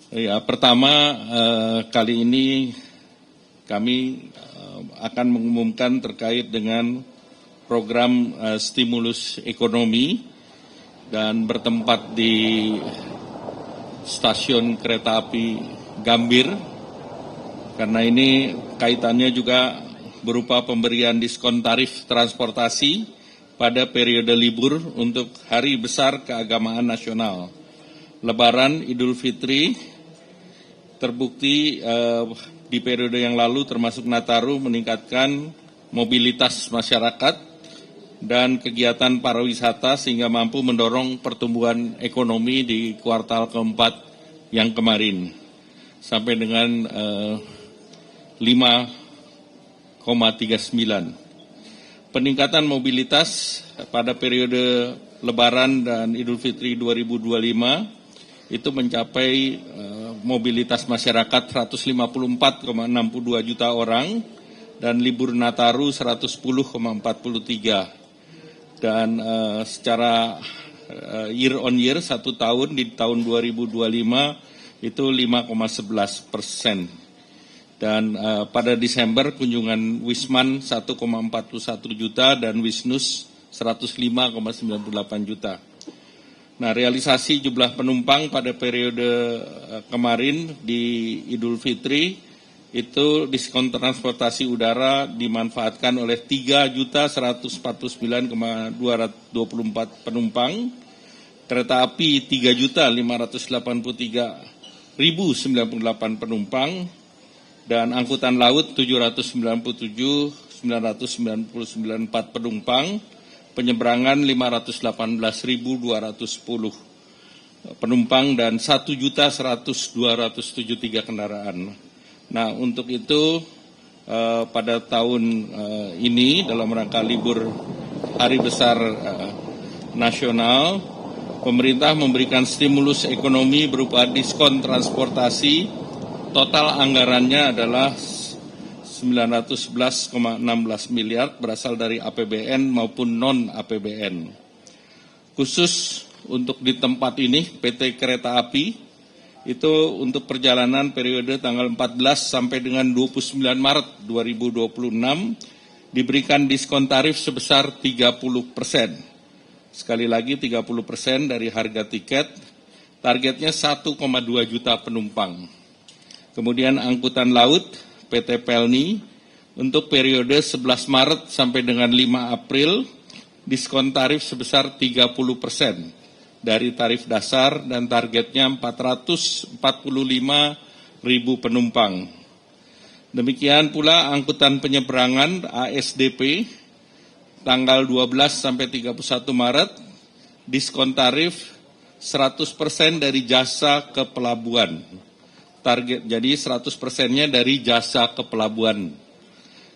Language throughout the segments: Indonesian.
Ya, pertama kali ini kami akan mengumumkan terkait dengan program stimulus ekonomi dan bertempat di stasiun kereta api Gambir, karena ini kaitannya juga berupa pemberian diskon tarif transportasi pada periode libur untuk hari besar keagamaan nasional. Lebaran, Idul Fitri, terbukti di periode yang lalu termasuk Nataru meningkatkan mobilitas masyarakat dan kegiatan pariwisata sehingga mampu mendorong pertumbuhan ekonomi di kuartal keempat yang kemarin sampai dengan 5,39. Peningkatan mobilitas pada periode Lebaran dan Idul Fitri 2025 itu mencapai mobilitas masyarakat 154,62 juta orang dan libur Nataru 110,43. Dan secara year on year 1 tahun di tahun 2025 itu 5,11%. Dan pada Desember kunjungan Wisman 1,41 juta dan Wisnus 105,98 juta. Nah, realisasi jumlah penumpang pada periode kemarin di Idul Fitri itu diskon transportasi udara dimanfaatkan oleh 3.149.224 penumpang, kereta api 3.583.098 penumpang, dan angkutan laut 797.999 penumpang, penyeberangan 518.210 penumpang dan 1.100.273 kendaraan. Nah, untuk itu pada tahun ini dalam rangka libur Hari Besar Nasional, pemerintah memberikan stimulus ekonomi berupa diskon transportasi. Total anggarannya adalah 911,16 miliar berasal dari APBN maupun non-APBN. Khusus untuk di tempat ini, PT Kereta Api itu untuk perjalanan periode tanggal 14 sampai dengan 29 Maret 2026 diberikan diskon tarif sebesar 30%. Sekali lagi 30% dari harga tiket, targetnya 1,2 juta penumpang. Kemudian angkutan laut, PT Pelni untuk periode 11 Maret sampai dengan 5 April diskon tarif sebesar 30% dari tarif dasar dan targetnya 445.000 penumpang. Demikian pula angkutan penyeberangan ASDP tanggal 12 sampai 31 Maret diskon tarif 100% dari jasa ke pelabuhan. Target jadi 100%-nya dari jasa ke pelabuhan.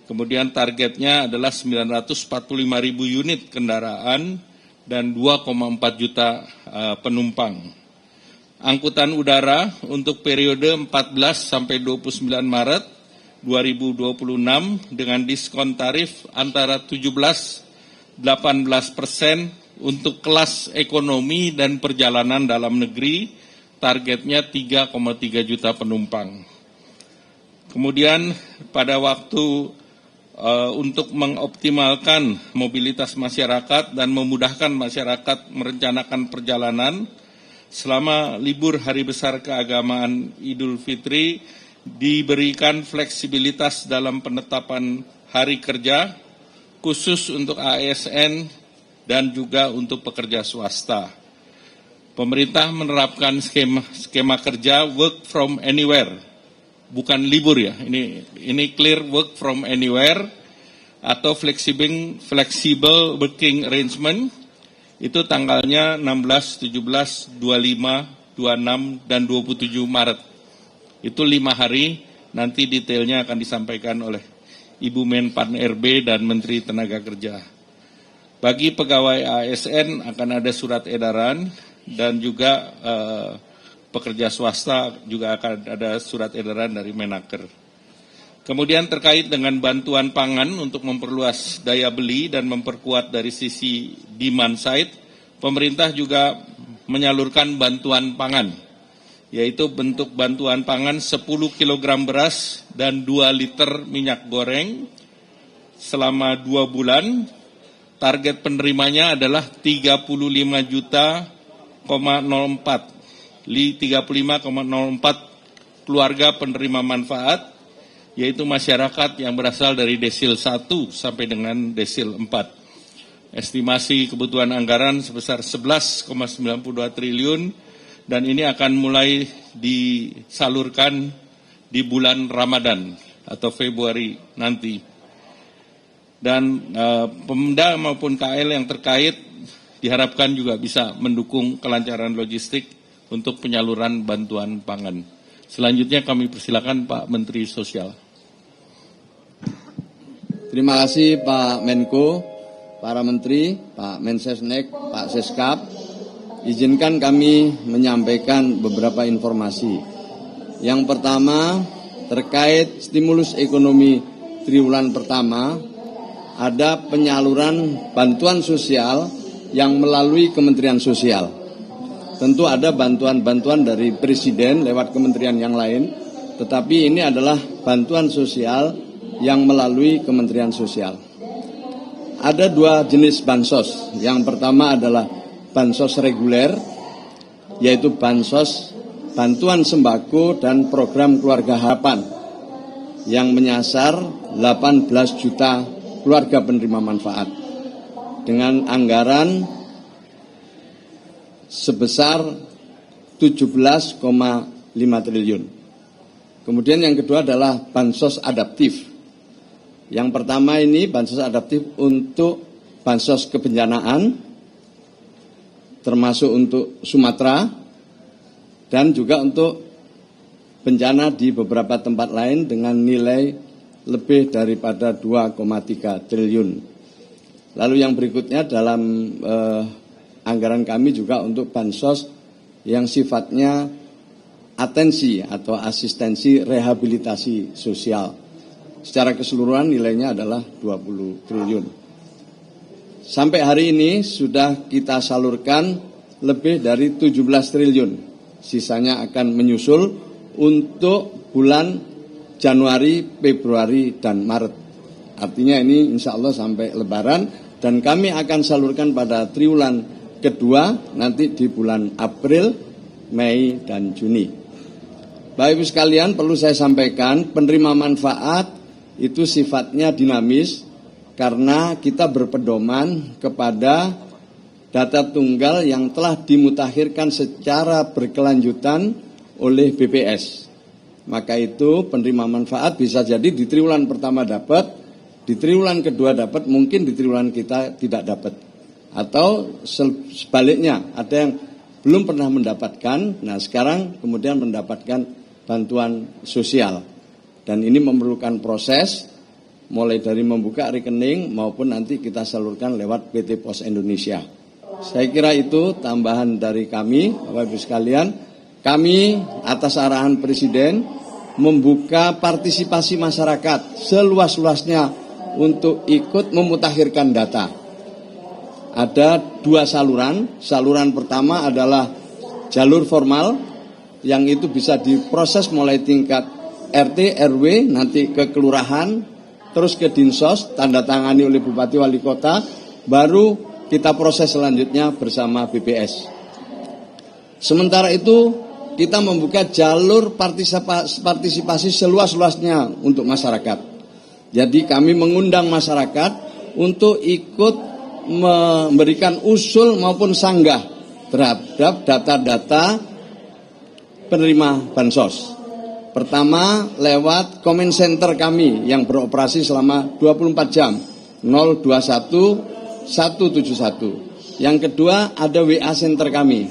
Kemudian targetnya adalah 945.000 unit kendaraan dan 2,4 juta penumpang. Angkutan udara untuk periode 14 sampai 29 Maret 2026 dengan diskon tarif antara 17-18% untuk kelas ekonomi dan perjalanan dalam negeri. Targetnya 3,3 juta penumpang. Kemudian pada waktu untuk mengoptimalkan mobilitas masyarakat dan memudahkan masyarakat merencanakan perjalanan selama libur Hari Besar Keagamaan Idul Fitri diberikan fleksibilitas dalam penetapan hari kerja khusus untuk ASN dan juga untuk pekerja swasta. Pemerintah menerapkan skema kerja work from anywhere, bukan libur ya. Ini clear work from anywhere atau flexible working arrangement. Itu tanggalnya 16, 17, 25, 26 dan 27 Maret. Itu 5 hari. Nanti detailnya akan disampaikan oleh Ibu Menpan RB dan Menteri Tenaga Kerja. Bagi pegawai ASN akan ada surat edaran. Dan juga pekerja swasta juga akan ada surat edaran dari Menaker. Kemudian terkait dengan bantuan pangan untuk memperluas daya beli dan memperkuat dari sisi demand side, pemerintah juga menyalurkan bantuan pangan yaitu bentuk bantuan pangan 10 kg beras dan 2 liter minyak goreng selama 2 bulan. Target penerimanya adalah 35,04 keluarga penerima manfaat, yaitu masyarakat yang berasal dari desil 1 sampai dengan desil 4. Estimasi kebutuhan anggaran sebesar 11,92 triliun dan ini akan mulai disalurkan di bulan Ramadan atau Februari nanti. Dan Pemda maupun KL yang terkait diharapkan juga bisa mendukung kelancaran logistik untuk penyaluran bantuan pangan. Selanjutnya kami persilakan Pak Menteri Sosial. Terima kasih Pak Menko, para Menteri, Pak Mensesnek, Pak Seskap. Izinkan kami menyampaikan beberapa informasi. Yang pertama, terkait stimulus ekonomi triwulan pertama, ada penyaluran bantuan sosial yang melalui Kementerian Sosial. Tentu ada bantuan-bantuan dari Presiden lewat kementerian yang lain, tetapi ini adalah bantuan sosial yang melalui Kementerian Sosial. Ada 2 jenis bansos. Yang pertama adalah bansos reguler, yaitu bansos bantuan sembako dan program keluarga harapan yang menyasar 18 juta keluarga penerima manfaat dengan anggaran sebesar 17,5 triliun. Kemudian yang kedua adalah bansos adaptif. Yang pertama ini bansos adaptif untuk bansos kebencanaan, termasuk untuk Sumatera, dan juga untuk bencana di beberapa tempat lain dengan nilai lebih daripada 2,3 triliun. Lalu yang berikutnya dalam anggaran kami juga untuk bansos yang sifatnya atensi atau asistensi rehabilitasi sosial. Secara keseluruhan nilainya adalah 20 triliun. Sampai hari ini sudah kita salurkan lebih dari 17 triliun. Sisanya akan menyusul untuk bulan Januari, Februari, dan Maret. Artinya ini insya Allah sampai Lebaran dan kami akan salurkan pada triwulan kedua nanti di bulan April, Mei, dan Juni. Bapak Ibu sekalian, perlu saya sampaikan penerima manfaat itu sifatnya dinamis, karena kita berpedoman kepada data tunggal yang telah dimutakhirkan secara berkelanjutan oleh BPS. Maka itu penerima manfaat bisa jadi di triwulan pertama dapat, di triwulan kedua dapat, mungkin di triwulan kita tidak dapat. Atau sebaliknya, ada yang belum pernah mendapatkan, nah sekarang kemudian mendapatkan bantuan sosial. Dan ini memerlukan proses, mulai dari membuka rekening maupun nanti kita salurkan lewat PT Pos Indonesia. Saya kira itu tambahan dari kami, Bapak Ibu sekalian. Kami atas arahan Presiden membuka partisipasi masyarakat seluas-luasnya untuk ikut memutakhirkan data. Ada 2 saluran. Saluran pertama adalah jalur formal yang itu bisa diproses mulai tingkat RT, RW, nanti ke kelurahan, terus ke Dinsos, tanda tangani oleh Bupati Wali Kota, baru kita proses selanjutnya bersama BPS. Sementara itu kita membuka jalur partisipasi seluas-luasnya untuk masyarakat. Jadi kami mengundang masyarakat untuk ikut memberikan usul maupun sanggah terhadap data-data penerima bansos. Pertama lewat comment center kami yang beroperasi selama 24 jam 021 171. Yang kedua ada WA center kami.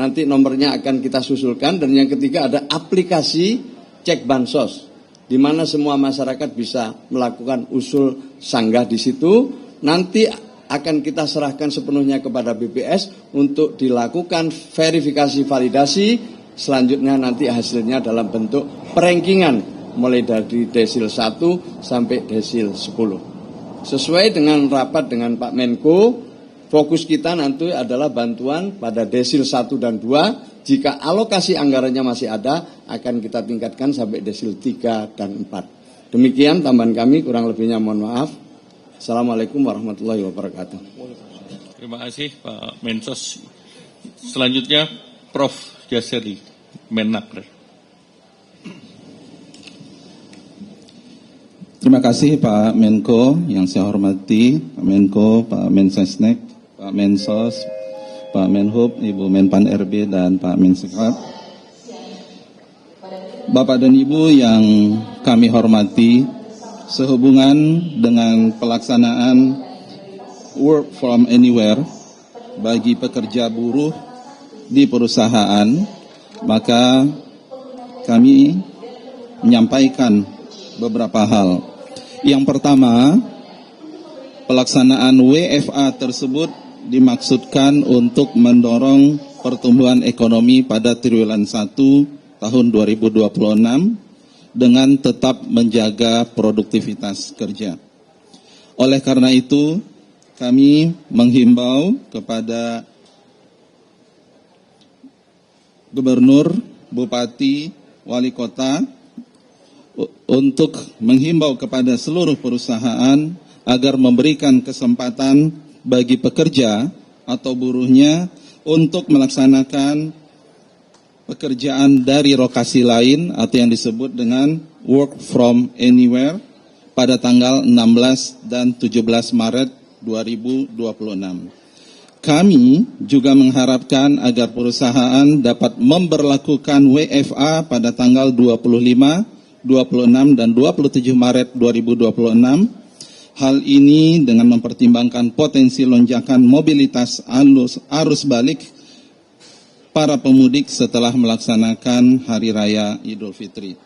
Nanti nomornya akan kita susulkan. Dan yang ketiga ada aplikasi cek bansos, di mana semua masyarakat bisa melakukan usul sanggah di situ. Nanti akan kita serahkan sepenuhnya kepada BPS untuk dilakukan verifikasi validasi. Selanjutnya nanti hasilnya dalam bentuk perankingan mulai dari desil 1 sampai desil 10. Sesuai dengan rapat dengan Pak Menko, fokus kita nanti adalah bantuan pada desil 1 dan 2 Jika alokasi anggarannya masih ada, akan kita tingkatkan sampai desil 3 dan 4. Demikian tambahan kami, kurang lebihnya mohon maaf. Assalamualaikum warahmatullahi wabarakatuh. Terima kasih Pak Mensos. Selanjutnya Prof. Jaseri, Menaker. Terima kasih Pak Menko yang saya hormati, Pak Menko, Pak Mensesnek, Pak Mensos, Pak Menhub, Ibu Menpan RB, dan Pak Mensekap. Bapak dan Ibu yang kami hormati, sehubungan dengan pelaksanaan work from anywhere bagi pekerja buruh di perusahaan, maka kami menyampaikan beberapa hal. Yang pertama, pelaksanaan WFA tersebut dimaksudkan untuk mendorong pertumbuhan ekonomi pada triwulan 1 tahun 2026 dengan tetap menjaga produktivitas kerja. Oleh karena itu, kami menghimbau kepada Gubernur, Bupati, Wali Kota untuk menghimbau kepada seluruh perusahaan agar memberikan kesempatan bagi pekerja atau buruhnya untuk melaksanakan pekerjaan dari lokasi lain atau yang disebut dengan work from anywhere pada tanggal 16 dan 17 Maret 2026. Kami juga mengharapkan agar perusahaan dapat memberlakukan WFA pada tanggal 25, 26, dan 27 Maret 2026. Hal ini dengan mempertimbangkan potensi lonjakan mobilitas arus balik para pemudik setelah melaksanakan Hari Raya Idul Fitri.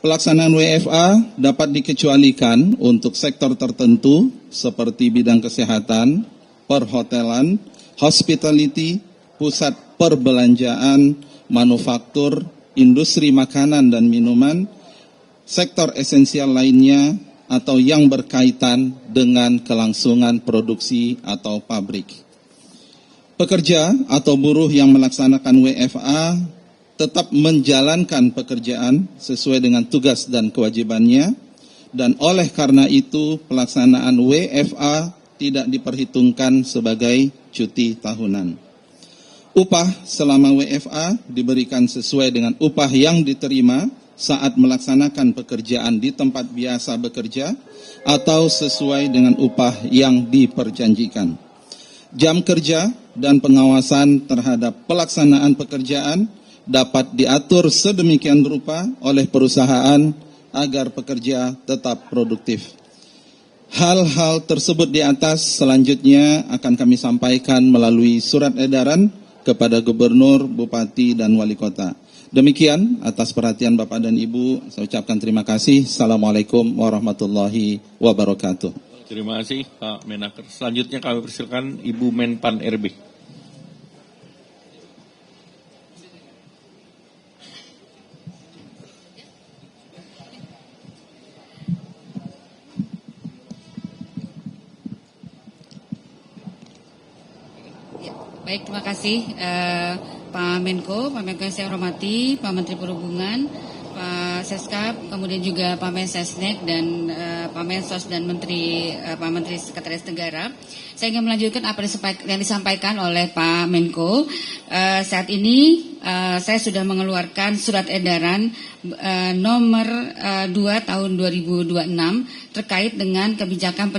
Pelaksanaan WFA dapat dikecualikan untuk sektor tertentu seperti bidang kesehatan, perhotelan, hospitality, pusat perbelanjaan, manufaktur, industri makanan dan minuman, sektor esensial lainnya, atau yang berkaitan dengan kelangsungan produksi atau pabrik. Pekerja atau buruh yang melaksanakan WFA tetap menjalankan pekerjaan sesuai dengan tugas dan kewajibannya, dan oleh karena itu pelaksanaan WFA tidak diperhitungkan sebagai cuti tahunan. Upah selama WFA diberikan sesuai dengan upah yang diterima saat melaksanakan pekerjaan di tempat biasa bekerja atau sesuai dengan upah yang diperjanjikan. Jam kerja dan pengawasan terhadap pelaksanaan pekerjaan dapat diatur sedemikian rupa oleh perusahaan agar pekerja tetap produktif. Hal-hal tersebut di atas selanjutnya akan kami sampaikan melalui surat edaran kepada Gubernur, Bupati, dan Wali Kota. Demikian atas perhatian Bapak dan Ibu, saya ucapkan terima kasih. Assalamualaikum warahmatullahi wabarakatuh. Terima kasih Pak Menaker. Selanjutnya kami persilakan Ibu Menpan RB. Baik, terima kasih Pak Menko yang saya hormati, Pak Menteri Perhubungan, Pak Seskap, kemudian juga Pak Mensesnek dan Pak Mensos dan Pak Menteri Sekretaris Negara. Saya ingin melanjutkan apa yang disampaikan oleh Pak Menko. Saat ini saya sudah mengeluarkan surat edaran nomor 2 tahun 2026 terkait dengan kebijakan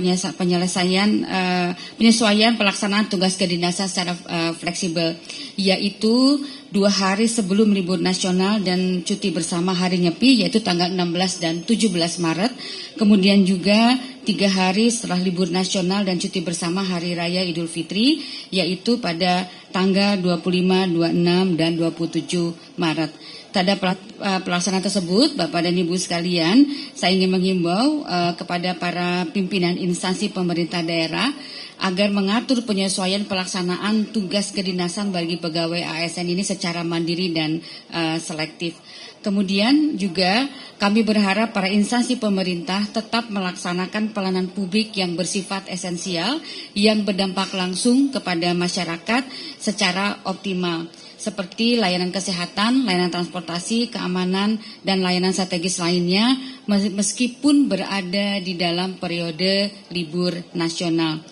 penyesuaian pelaksanaan tugas kedinasan secara fleksibel, yaitu 2 hari sebelum libur nasional dan cuti bersama hari Nyepi, yaitu tanggal 16 dan 17 Maret, kemudian juga 3 hari setelah libur nasional dan cuti bersama Hari Raya Idul Fitri, yaitu pada tanggal 25, 26, dan 27 Maret. Pada pelaksanaan tersebut, Bapak dan Ibu sekalian, saya ingin menghimbau kepada para pimpinan instansi pemerintah daerah agar mengatur penyesuaian pelaksanaan tugas kedinasan bagi pegawai ASN ini secara mandiri dan selektif. Kemudian juga kami berharap para instansi pemerintah tetap melaksanakan pelayanan publik yang bersifat esensial yang berdampak langsung kepada masyarakat secara optimal. seperti layanan kesehatan, layanan transportasi, keamanan, dan layanan strategis lainnya meskipun berada di dalam periode libur nasional.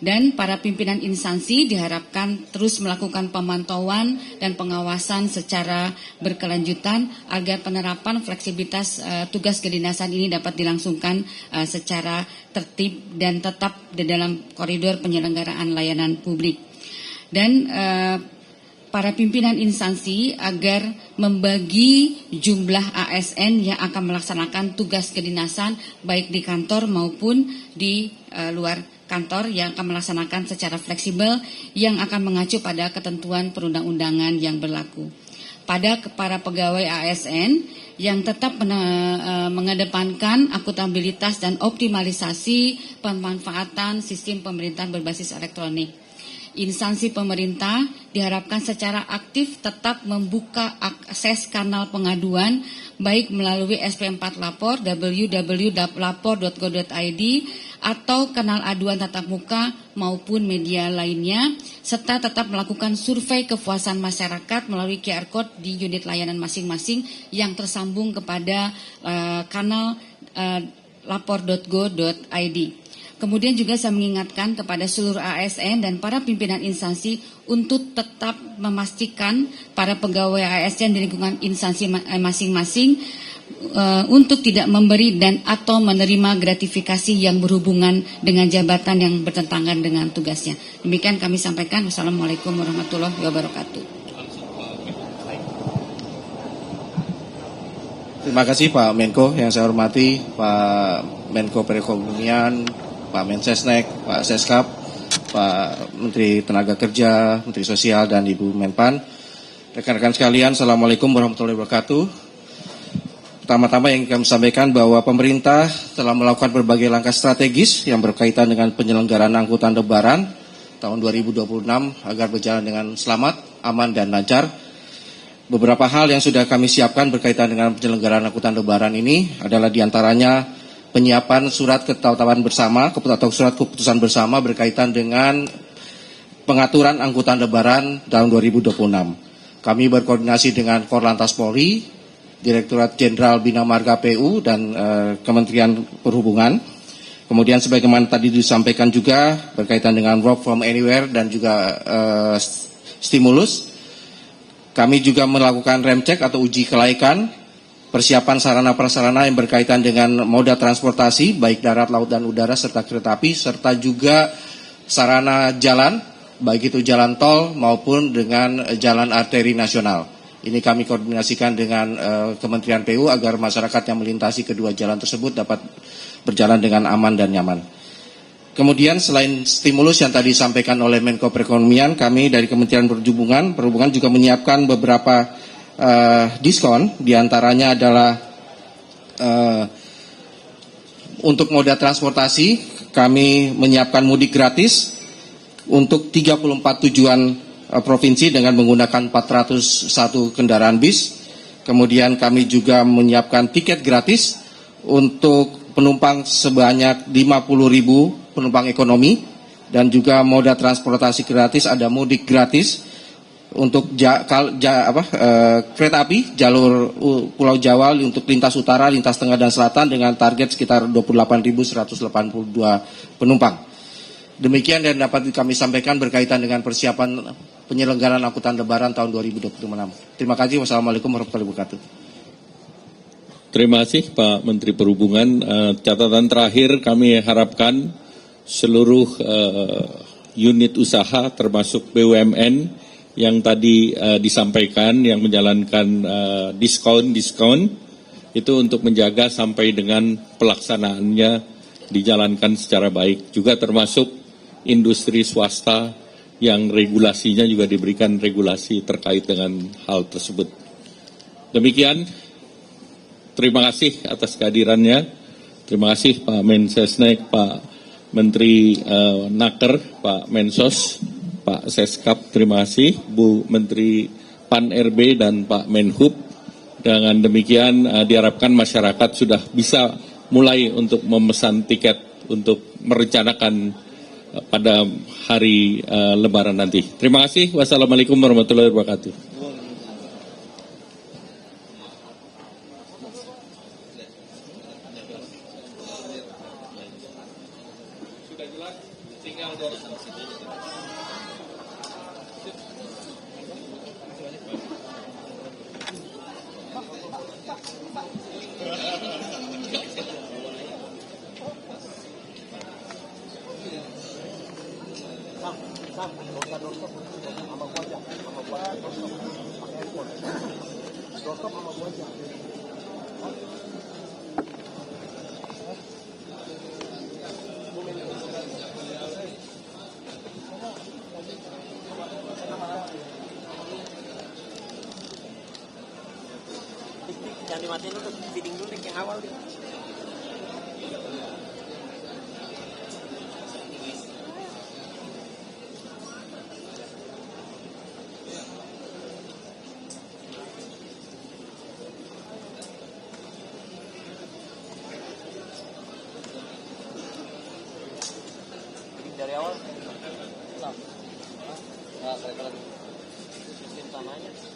Dan para pimpinan instansi diharapkan terus melakukan pemantauan dan pengawasan secara berkelanjutan agar penerapan fleksibilitas tugas kedinasan ini dapat dilangsungkan secara tertib dan tetap di dalam koridor penyelenggaraan layanan publik. Dan para pimpinan instansi agar membagi jumlah ASN yang akan melaksanakan tugas kedinasan baik di kantor maupun di luar kantor yang akan melaksanakan secara fleksibel yang akan mengacu pada ketentuan perundang-undangan yang berlaku. Pada para pegawai ASN yang tetap mengedepankan akuntabilitas dan optimalisasi pemanfaatan sistem pemerintahan berbasis elektronik. Instansi pemerintah diharapkan secara aktif tetap membuka akses kanal pengaduan baik melalui SP4 Lapor, www.lapor.go.id atau kanal aduan tatap muka maupun media lainnya, serta tetap melakukan survei kepuasan masyarakat melalui QR Code di unit layanan masing-masing yang tersambung kepada kanal lapor.go.id. Kemudian juga saya mengingatkan kepada seluruh ASN dan para pimpinan instansi untuk tetap memastikan para pegawai ASN di lingkungan instansi masing-masing untuk tidak memberi dan atau menerima gratifikasi yang berhubungan dengan jabatan yang bertentangan dengan tugasnya. Demikian kami sampaikan. Wassalamualaikum warahmatullahi wabarakatuh. Terima kasih Pak Menko, yang saya hormati Pak Menko Perekonomian, Pak Mensesnek, Pak Seskap, Pak Menteri Tenaga Kerja, Menteri Sosial, dan Ibu Menpan. Rekan-rekan sekalian, Assalamualaikum warahmatullahi wabarakatuh. Pertama-tama yang kami sampaikan bahwa pemerintah telah melakukan berbagai langkah strategis yang berkaitan dengan penyelenggaraan angkutan lebaran tahun 2026 agar berjalan dengan selamat, aman, dan lancar. Beberapa hal yang sudah kami siapkan berkaitan dengan penyelenggaraan angkutan lebaran ini adalah diantaranya penyiapan surat ketetapan bersama atau surat keputusan bersama berkaitan dengan pengaturan angkutan lebaran tahun 2026. Kami berkoordinasi dengan Korlantas Polri, Direktorat Jenderal Bina Marga PU, dan Kementerian Perhubungan. Kemudian sebagaimana tadi disampaikan juga berkaitan dengan work from anywhere dan juga stimulus. Kami juga melakukan rem cek atau uji kelaikan, persiapan sarana-prasarana yang berkaitan dengan moda transportasi, baik darat, laut, dan udara, serta kereta api, serta juga sarana jalan, baik itu jalan tol maupun dengan jalan arteri nasional. Ini kami koordinasikan dengan Kementerian PU agar masyarakat yang melintasi kedua jalan tersebut dapat berjalan dengan aman dan nyaman. Kemudian selain stimulus yang tadi disampaikan oleh Menko Perekonomian, kami dari Kementerian Perhubungan juga menyiapkan beberapa diskon, diantaranya adalah untuk moda transportasi kami menyiapkan mudik gratis untuk 34 tujuan provinsi dengan menggunakan 401 kendaraan bis. Kemudian kami juga menyiapkan tiket gratis untuk penumpang sebanyak 50.000 penumpang ekonomi, dan juga moda transportasi gratis ada mudik gratis untuk kereta api jalur Pulau Jawa untuk lintas utara, lintas tengah, dan selatan dengan target sekitar 28.182 penumpang. Demikian yang dapat kami sampaikan berkaitan dengan persiapan penyelenggaraan angkutan lebaran tahun 2026. Terima kasih. Wassalamualaikum warahmatullahi wabarakatuh. Terima kasih Pak Menteri Perhubungan. Catatan terakhir kami harapkan seluruh unit usaha termasuk BUMN yang tadi disampaikan yang menjalankan diskon itu untuk menjaga sampai dengan pelaksanaannya dijalankan secara baik, juga termasuk industri swasta yang regulasinya juga diberikan regulasi terkait dengan hal tersebut. Demikian, terima kasih atas kehadirannya. Terima kasih Pak Mensesnek, Pak Menteri Naker, Pak Mensos, Pak Seskap, terima kasih, Bu Menteri Pan RB dan Pak Menhub. Dengan demikian diharapkan masyarakat sudah bisa mulai untuk memesan tiket untuk merencanakan pada hari Lebaran nanti. Terima kasih. Wassalamualaikum warahmatullahi wabarakatuh. Jangan dimatiin dulu, feeding dulu yang awal nih. Dari awal, nah, mereka lagi sistem tanahnya.